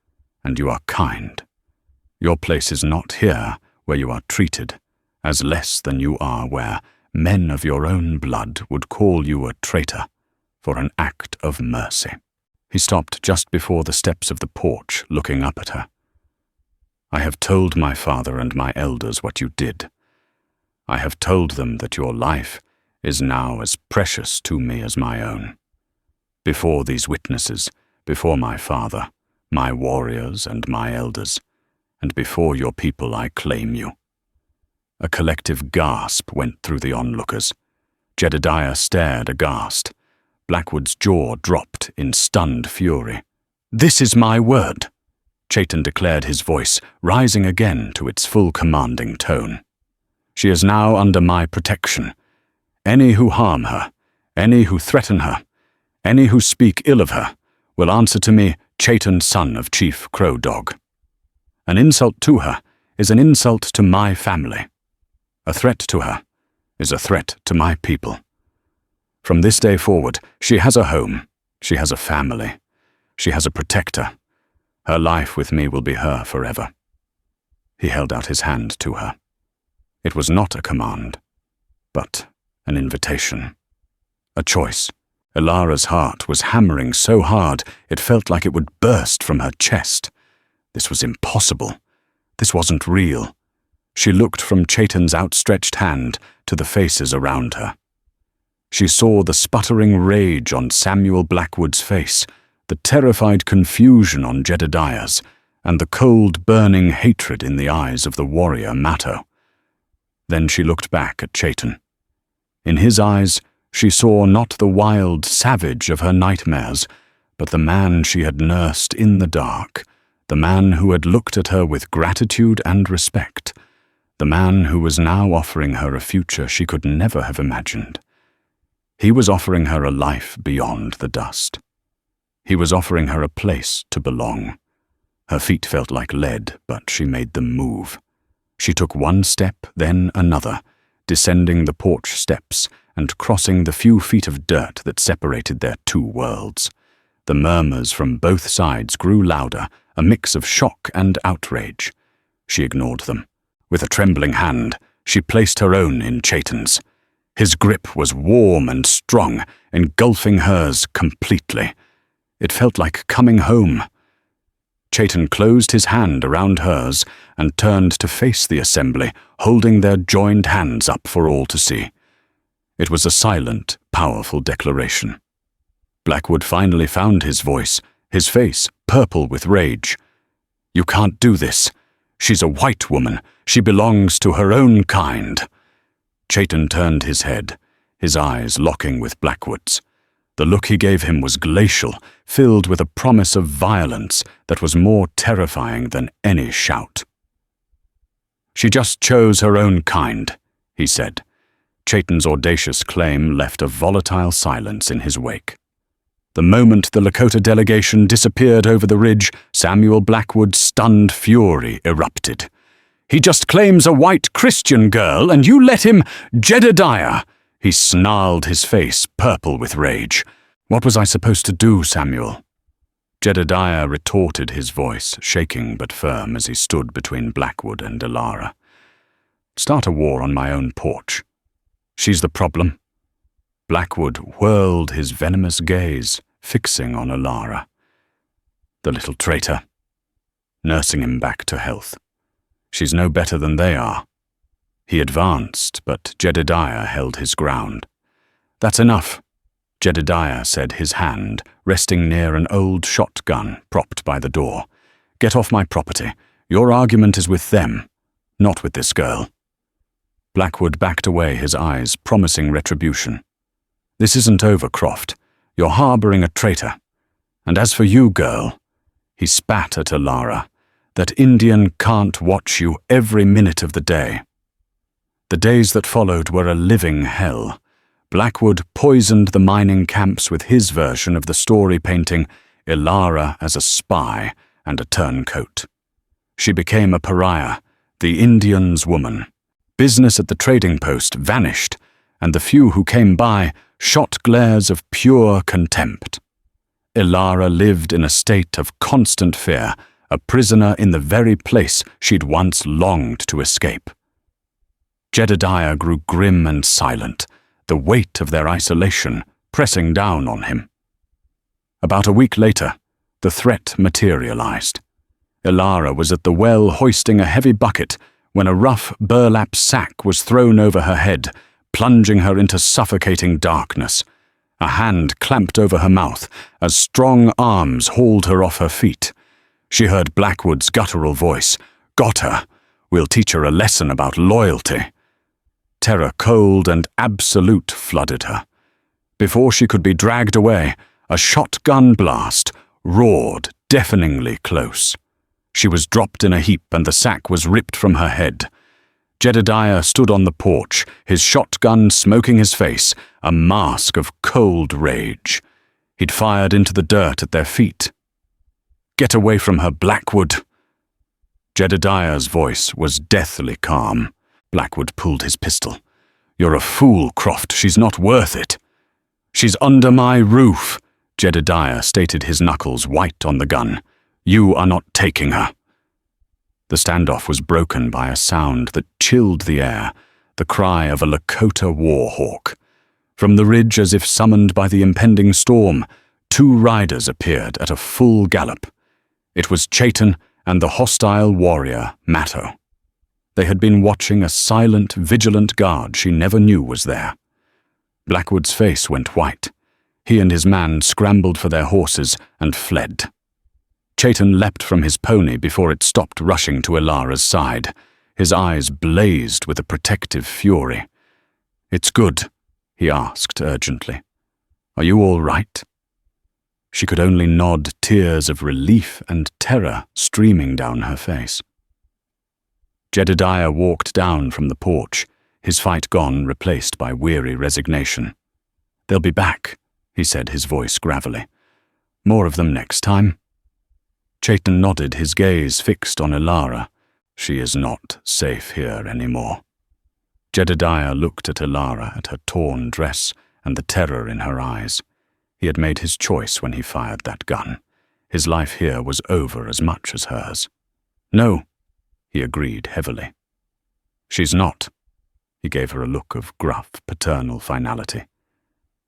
S1: and you are kind. Your place is not here, where you are treated as less than you are, where men of your own blood would call you a traitor for an act of mercy." He stopped just before the steps of the porch, looking up at her. I have told my father and my elders what you did. I have told them that your life is now as precious to me as my own. Before these witnesses, before my father, my warriors and my elders, and before your people I claim you." A collective gasp went through the onlookers. Jedodiah stared aghast. Blackwood's jaw dropped in stunned fury. "This is my word," Chaitan declared, his voice rising again to its full commanding tone. "She is now under my protection. Any who harm her, any who threaten her, any who speak ill of her, will answer to me, Chaitan, son of Chief Crow Dog. An insult to her is an insult to my family. A threat to her is a threat to my people. From this day forward, she has a home, she has a family, she has a protector. Her life with me will be her forever." He held out his hand to her. It was not a command, but an invitation. A choice. Elara's heart was hammering so hard it felt like it would burst from her chest. This was impossible. This wasn't real. She looked from Chaitan's outstretched hand to the faces around her. She saw the sputtering rage on Samuel Blackwood's face, the terrified confusion on Jedodiah's, and the cold, burning hatred in the eyes of the warrior Matto. Then she looked back at Chaitan. In his eyes, she saw not the wild savage of her nightmares, but the man she had nursed in the dark, the man who had looked at her with gratitude and respect, the man who was now offering her a future she could never have imagined. He was offering her a life beyond the dust. He was offering her a place to belong. Her feet felt like lead, but she made them move. She took one step, then another, descending the porch steps and crossing the few feet of dirt that separated their two worlds. The murmurs from both sides grew louder, a mix of shock and outrage. She ignored them. With a trembling hand, she placed her own in Chaitan's. His grip was warm and strong, engulfing hers completely. It felt like coming home. Chaitan closed his hand around hers and turned to face the assembly, holding their joined hands up for all to see. It was a silent, powerful declaration. Blackwood finally found his voice, his face purple with rage. "You can't do this. She's a white woman. She belongs to her own kind." Chaitan turned his head, his eyes locking with Blackwood's. The look he gave him was glacial, filled with a promise of violence that was more terrifying than any shout. "She just chose her own kind," he said. Chaitan's audacious claim left a volatile silence in his wake. The moment the Lakota delegation disappeared over the ridge, Samuel Blackwood's stunned fury erupted. "He just claims a white Christian girl, and you let him— Jedodiah!" He snarled, his face purple with rage. "What was I supposed to do, Samuel?" Jedodiah retorted, his voice shaking but firm as he stood between Blackwood and Elara. "Start a war on my own porch. She's the problem." Blackwood whirled his venomous gaze, fixing on Elara. "The little traitor. Nursing him back to health. She's no better than they are." He advanced, but Jedodiah held his ground. "That's enough," Jedodiah said, his hand resting near an old shotgun propped by the door. "Get off my property. Your argument is with them, not with this girl." Blackwood backed away, his eyes promising retribution. "This isn't over, Croft. You're harboring a traitor. And as for you, girl," he spat at Elara, "that Indian can't watch you every minute of the day." The days that followed were a living hell. Blackwood poisoned the mining camps with his version of the story, painting Elara as a spy and a turncoat. She became a pariah, the Indian's woman. Business at the trading post vanished, and the few who came by shot glares of pure contempt. Elara lived in a state of constant fear, a prisoner in the very place she'd once longed to escape. Jedodiah grew grim and silent, the weight of their isolation pressing down on him. About a week later, the threat materialized. Elara was at the well hoisting a heavy bucket when a rough burlap sack was thrown over her head, plunging her into suffocating darkness. A hand clamped over her mouth as strong arms hauled her off her feet. She heard Blackwood's guttural voice. "Got her. We'll teach her a lesson about loyalty." Terror cold and absolute flooded her. Before she could be dragged away, a shotgun blast roared deafeningly close. She was dropped in a heap and the sack was ripped from her head. Jedodiah stood on the porch, his shotgun smoking his face, a mask of cold rage. He'd fired into the dirt at their feet. "Get away from her, Blackwood!" Jedodiah's voice was deathly calm. Blackwood pulled his pistol. "You're a fool, Croft. She's not worth it." "She's under my roof," Jedodiah stated, his knuckles white on the gun. "You are not taking her." The standoff was broken by a sound that chilled the air, the cry of a Lakota war hawk. From the ridge, as if summoned by the impending storm, 2 riders appeared at a full gallop. It was Chaitan and the hostile warrior, Matto. They had been watching a silent, vigilant guard she never knew was there. Blackwood's face went white. He and his man scrambled for their horses and fled. Chaitan leapt from his pony before it stopped rushing to Elara's side. His eyes blazed with a protective fury. "It's good," he asked urgently. "Are you all right?" She could only nod, tears of relief and terror streaming down her face. Jedodiah walked down from the porch, his fight gone, replaced by weary resignation. "They'll be back," he said, his voice gravelly. "More of them next time." Chaitan nodded, his gaze fixed on Elara. "She is not safe here anymore." Jedodiah looked at Elara, at her torn dress and the terror in her eyes. He had made his choice when he fired that gun. His life here was over as much as hers. "No," he agreed heavily. "She's not." He gave her a look of gruff, paternal finality.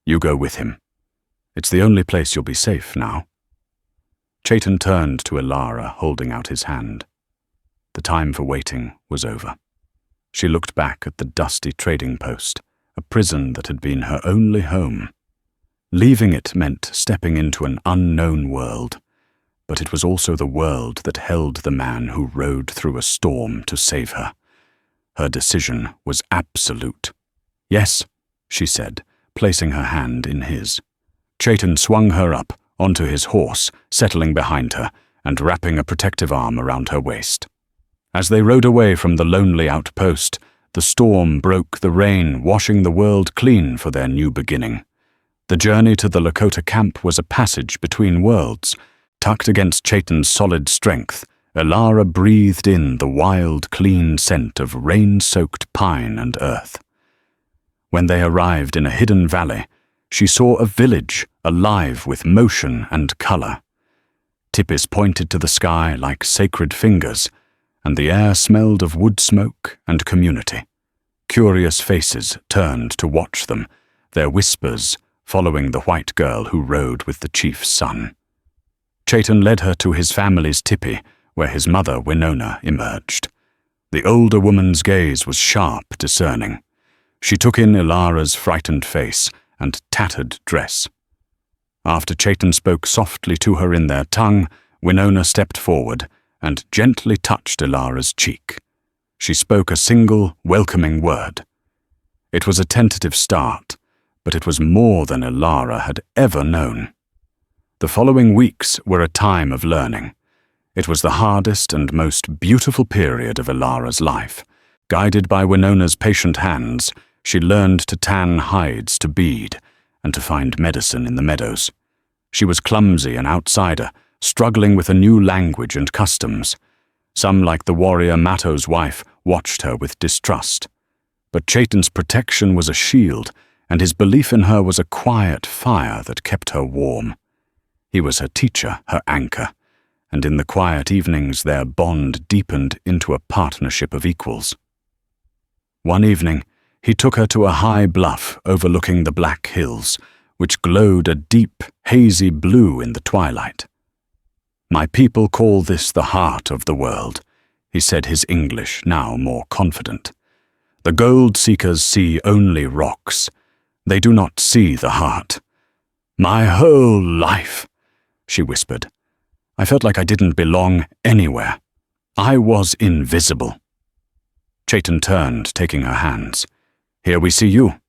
S1: "You go with him. It's the only place you'll be safe now." Chaitan turned to Elara, holding out his hand. The time for waiting was over. She looked back at the dusty trading post, a prison that had been her only home. Leaving it meant stepping into an unknown world, but it was also the world that held the man who rode through a storm to save her. Her decision was absolute. "Yes," she said, placing her hand in his. Chaitan swung her up onto his horse, settling behind her and wrapping a protective arm around her waist. As they rode away from the lonely outpost, the storm broke the rain, washing the world clean for their new beginning. The journey to the Lakota camp was a passage between worlds. Tucked against Chaitan's solid strength, Elara breathed in the wild, clean scent of rain-soaked pine and earth. When they arrived in a hidden valley, she saw a village alive with motion and color. Tipis pointed to the sky like sacred fingers, and the air smelled of wood smoke and community. Curious faces turned to watch them, their whispers following the white girl who rode with the chief's son. Chaitan led her to his family's tipi, where his mother, Winona, emerged. The older woman's gaze was sharp, discerning. She took in Elara's frightened face and tattered dress. After Chaitan spoke softly to her in their tongue, Winona stepped forward and gently touched Elara's cheek. She spoke a single, welcoming word. It was a tentative start, but it was more than Elara had ever known. The following weeks were a time of learning. It was the hardest and most beautiful period of Elara's life. Guided by Winona's patient hands, she learned to tan hides to bead and to find medicine in the meadows. She was clumsy, an outsider, struggling with a new language and customs. Some, like the warrior Matto's wife, watched her with distrust. But Chaitan's protection was a shield, and his belief in her was a quiet fire that kept her warm. He was her teacher, her anchor, and in the quiet evenings their bond deepened into a partnership of equals. One evening, he took her to a high bluff overlooking the Black Hills, which glowed a deep, hazy blue in the twilight. My people call this the heart of the world, he said, his English now more confident. The gold seekers see only rocks. They do not see the heart. My whole life, she whispered. I felt like I didn't belong anywhere. I was invisible. Chaitan turned, taking her hands. Here we see you.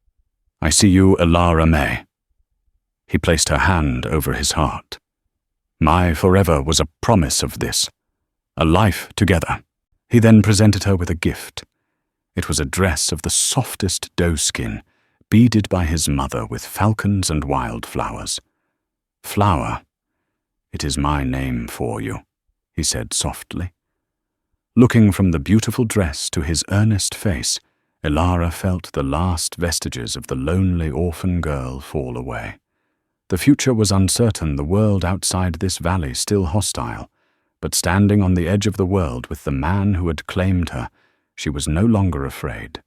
S1: I see you, Elara May. He placed her hand over his heart. My forever was a promise of this, a life together. He then presented her with a gift. It was a dress of the softest doeskin, beaded by his mother with falcons and wildflowers. Flower, it is my name for you, he said softly. Looking from the beautiful dress to his earnest face, Elara felt the last vestiges of the lonely orphan girl fall away. The future was uncertain, the world outside this valley still hostile, but standing on the edge of the world with the man who had claimed her, she was no longer afraid.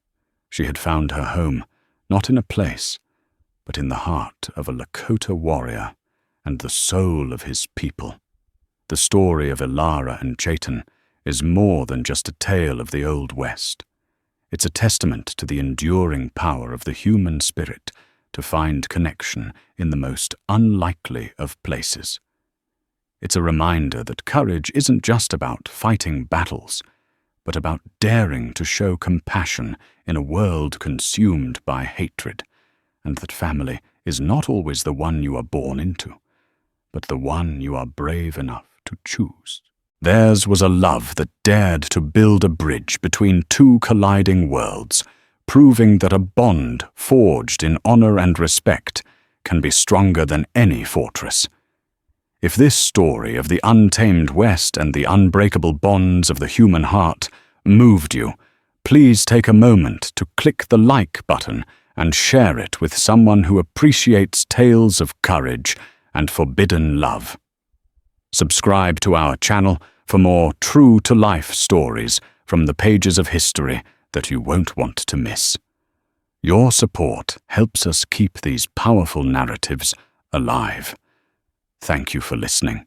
S1: She had found her home, not in a place, but in the heart of a Lakota warrior and the soul of his people. The story of Elara and Chaitan is more than just a tale of the Old West. It's a testament to the enduring power of the human spirit to find connection in the most unlikely of places. It's a reminder that courage isn't just about fighting battles, but about daring to show compassion in a world consumed by hatred, and that family is not always the one you are born into, but the one you are brave enough to choose. Theirs was a love that dared to build a bridge between two colliding worlds, proving that a bond forged in honor and respect can be stronger than any fortress. If this story of the untamed West and the unbreakable bonds of the human heart moved you, please take a moment to click the like button and share it with someone who appreciates tales of courage and forbidden love. Subscribe to our channel for more true-to-life stories from the pages of history that you won't want to miss. Your support helps us keep these powerful narratives alive. Thank you for listening.